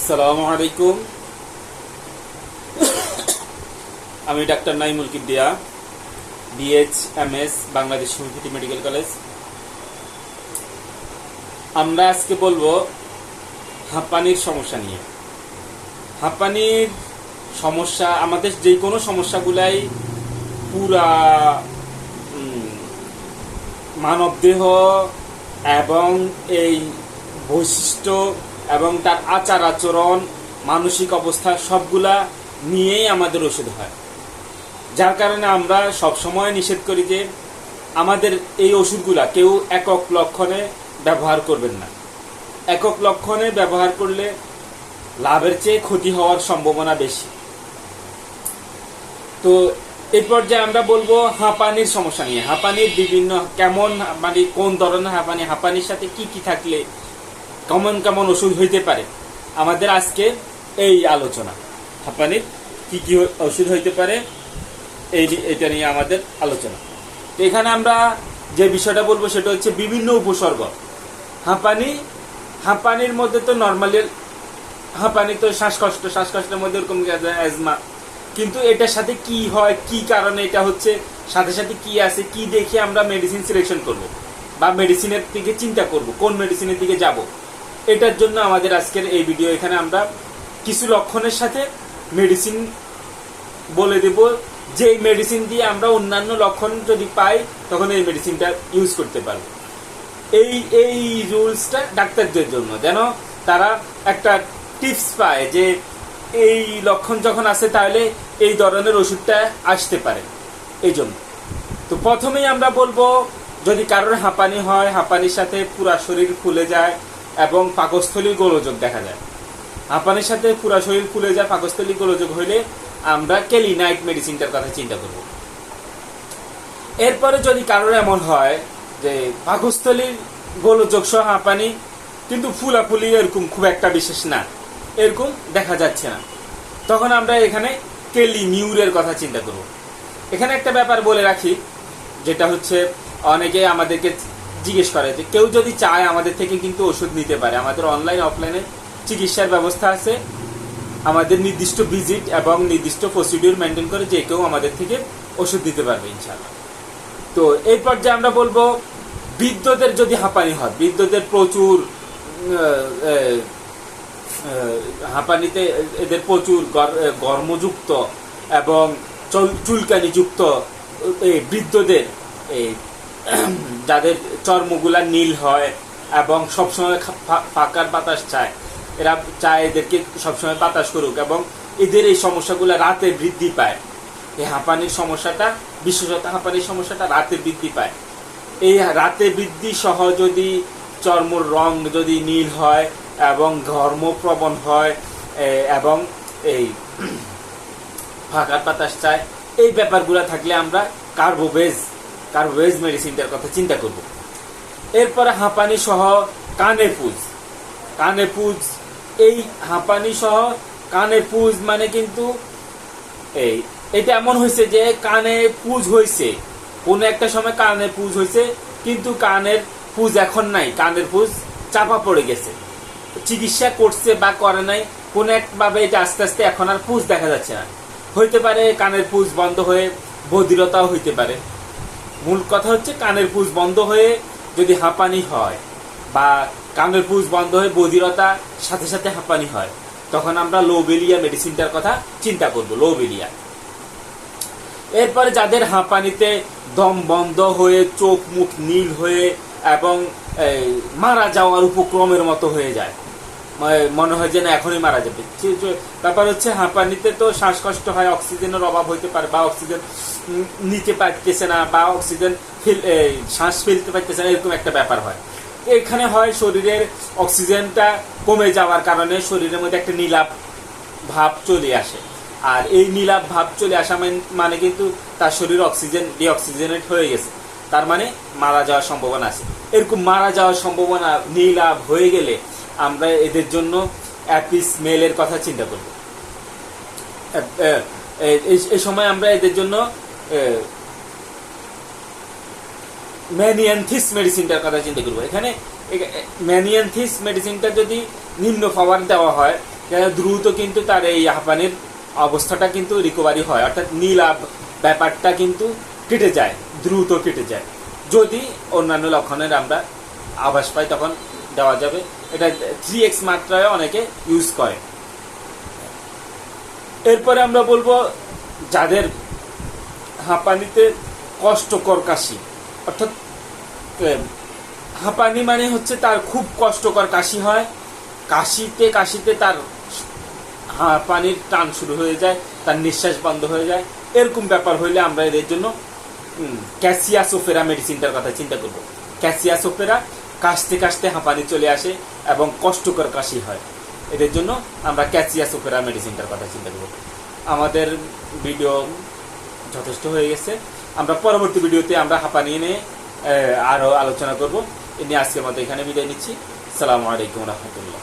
আসসালামু আলাইকুম। আমি doctor Naimul Kibria, BHMS Bangladesh homeopathy medical college. আমরা আজকে বলবো হাঁপানির সমস্যা নিয়ে। হাঁপানির সমস্যা আমাদের যে কোনো সমস্যাগুলাই পুরা মানবদেহ এবং এই বৈশিষ্ট্য এবং তার আচার আচরণ, মানসিক অবস্থা সবগুলা নিয়েই আমাদের ওষুধ হয়। যার কারণে আমরা সবসময় নিষেধ করি যে আমাদের এই ওষুধগুলা কেউ একক লক্ষণে ব্যবহার করবেন না। একক লক্ষণে ব্যবহার করলে লাভের চেয়ে ক্ষতি হওয়ার সম্ভাবনা বেশি। তো এই পর্যায়ে আমরা বলবো হাঁপানির সমস্যা নিয়ে। হাঁপানির বিভিন্ন কেমন মানে কোন ধরনের হাঁপানি, হাঁপানির সাথে কি কি থাকলে কেমন কেমন ওষুধ হইতে পারে, আমাদের আজকে এই আলোচনা। হাঁপানির কি কি ওষুধ হইতে পারে এইটা নিয়ে আমাদের আলোচনা। তো এখানে আমরা যে বিষয়টা বলবো সেটা হচ্ছে বিভিন্ন উপসর্গ। হাঁপানির মধ্যে তো নর্মালি হাঁপানি তো শ্বাসকষ্টের মধ্যে এরকম অ্যাজমা, কিন্তু এটার সাথে কি হয়, কি কারণে এটা হচ্ছে, সাথে সাথে কি আছে, কি দেখে আমরা মেডিসিন সিলেকশন করব বা মেডিসিনের দিকে চিন্তা করব, কোন মেডিসিনের দিকে যাব। এটার জন্য আমাদের আজকের এই ভিডিও। এখানে আমরা কিছু লক্ষণের সাথে মেডিসিন বলে দেব, যে মেডিসিন দিয়ে আমরা অন্যান্য লক্ষণ যদি পাই তখন এই মেডিসিনটা ইউজ করতে পারবো। এই রুলসটা ডাক্তারদের জন্য, যেন তারা একটা টিপস পায় যে এই লক্ষণ যখন আসে তাহলে এই ধরনের ওষুধটা আসতে পারে। এই জন্য তো প্রথমেই আমরা বলবো, যদি কারোর হাঁপানি হয়, হাঁপানির সাথে পুরা শরীর ফুলে যায় এবং পাকস্থলী গোলযোগ দেখা যায়। হাঁপানির সাথে পুরা শরীর ফুলে যায়, পাকস্থলী গোলযোগ হইলে আমরা কেলিনাইট মেডিসিনটার কথা চিন্তা করব। এরপরে যদি কারোর এমন হয় যে পাকস্থলীর গোলযোগ সহ হাঁপানি কিন্তু ফুলাফুলি এরকম খুব একটা বিশেষ না, এরকম দেখা যাচ্ছে না, তখন আমরা এখানে কেলিমিউরের কথা চিন্তা করব। এখানে একটা ব্যাপার বলে রাখি, যেটা হচ্ছে অনেকে আমাদেরকে জিজ্ঞেস করে যে কেউ যদি চায় আমাদের থেকে কিন্তু ওষুধ নিতে পারে। আমাদের অনলাইন অফলাইনে চিকিৎসার ব্যবস্থা আছে। আমাদের নির্দিষ্ট ভিজিট এবং নির্দিষ্ট প্রসিডিউর মেনটেন করে যে কেউ আমাদের থেকে ওষুধ দিতে পারবে ইনশাআল্লাহ। তো এই পর্যায়ে আমরা বলবো, বৃদ্ধদের যদি হাঁপানি হয়, বৃদ্ধদের প্রচুর হাঁপানিতে এদের প্রচুর গর্মযুক্ত এবং চুলকানিযুক্ত বৃদ্ধদের, যাদের চর্মগুলা নীল হয় এবং সবসময় ফাঁকার বাতাস চায়, এরা চায় এদেরকে সবসময় বাতাস করুক, এবং এদের এই সমস্যাগুলো রাতে বৃদ্ধি পায়। এই হাঁপানির সমস্যাটা, বিশেষত হাঁপানির সমস্যাটা রাতে বৃদ্ধি পায়। এই রাতে বৃদ্ধি সহ যদি চর্মর রং যদি নীল হয় এবং ঘর্মপ্রবণ হয় এবং এই ফাঁকার বাতাস চায়, এই ব্যাপারগুলো থাকলে আমরা কার্বোভেজ মেডিসিনটার কথা চিন্তা করব। এরপরে হাঁপানি সহ কানে পুজ। এই হাঁপানি সহ কানে পুজ মানে কিন্তু এটা এমন হয়েছে যে কানে পুজ হয়েছে, কোনো একটা সময় কানে পুজ হয়েছে, কিন্তু কানের পুজ এখন নাই, কানের পুজ চাপা পড়ে গেছে। চিকিৎসা করছে বা করে নাই, কোনো একভাবে এটা আস্তে আস্তে এখন আর পুজ দেখা যাচ্ছে না। হইতে পারে কানের পুজ বন্ধ হয়ে বধিরতাও হইতে পারে। মূল কথা হচ্ছে কানের পুজ বন্ধ হয়ে যদি হাঁপানি হয় বা কানের পুজ বন্ধ হয়ে বধিরতা সাথে সাথে হাঁপানি হয়, তখন আমরা লোবেলিয়া মেডিসিনটার কথা চিন্তা করব, লোবেলিয়া। এরপরে যাদের হাঁপানিতে দম বন্ধ হয়ে চোখ মুখ নীল হয়ে এবং মারা যাওয়ার উপক্রমের মতো হয়ে যায়, মনে হয় যে না এখনই মারা যাবে। ব্যাপার হচ্ছে হাঁপানিতে তো শ্বাসকষ্ট হয়, অক্সিজেনের অভাব হইতে পারে, বা অক্সিজেন নিতে পারতেছে না, বা অক্সিজেন শ্বাস ফেলতে পারতেছে না, এরকম একটা ব্যাপার হয়। এখানে হয় শরীরের অক্সিজেনটা কমে যাওয়ার কারণে শরীরের মধ্যে একটা নীলাভ ভাব চলে আসে। আর এই নীলাভ ভাব চলে আসা মানে কিন্তু তার শরীর ডিঅক্সিজেনেট হয়ে গেছে, তার মানে মারা যাওয়ার সম্ভাবনা আছে। এরকম মারা যাওয়ার সম্ভাবনা নীলাভ হয়ে গেলে আমরা এদের জন্য অ্যাপিসমেলের কথা চিন্তা করব। এই সময় আমরা এদের জন্য ম্যানিয়ানথিস মেডিসিনটার কথা চিন্তা করবো। এখানে ম্যানিয়ানথিস মেডিসিনটা যদি নিম্ন পাওয়ার দেওয়া হয় দ্রুত কিন্তু তার এই হাঁপানির অবস্থাটা কিন্তু রিকভারি হয়, অর্থাৎ নীলাভ ব্যাপারটা কিন্তু কেটে যায়, দ্রুত কেটে যায়। যদি অন্যান্য লক্ষণের আমরা আভাস পাই তখন দেওয়া যাবে। এটা 3x মাত্রায় অনেকে ইউজ করে। এরপরে আমরা বলবো যাদের হাঁপানিতে কষ্টকর কাশি, অর্থাৎ হাঁপানি মানে হচ্ছে তার খুব কষ্টকর কাশি হয়, কাশিতে কাশিতে তার হাঁপানির টান শুরু হয়ে যায়, তার নিঃশ্বাস বন্ধ হয়ে যায়, এরকম ব্যাপার হইলে আমরা এদের জন্য ক্যাসিয়াসোফেরা মেডিসিনটার কথা চিন্তা করব। ক্যাসিয়াসোফেরা কাশতে কাশতে হাঁপানি চলে আসে এবং কষ্টকর কাশি হয়, এদের জন্য আমরা ক্যাসিয়াসোফেরা মেডিসিনটার কথা চিন্তা করব। আমাদের ভিডিও যথেষ্ট হয়ে গেছে, আমরা পরবর্তী ভিডিওতে আমরা হাঁপানি নিয়ে আরও আলোচনা করব। এ নিয়ে আজকের মতো এখানে বিদায় নিচ্ছি। আসসালামু আলাইকুম রহমতুল্লাহ।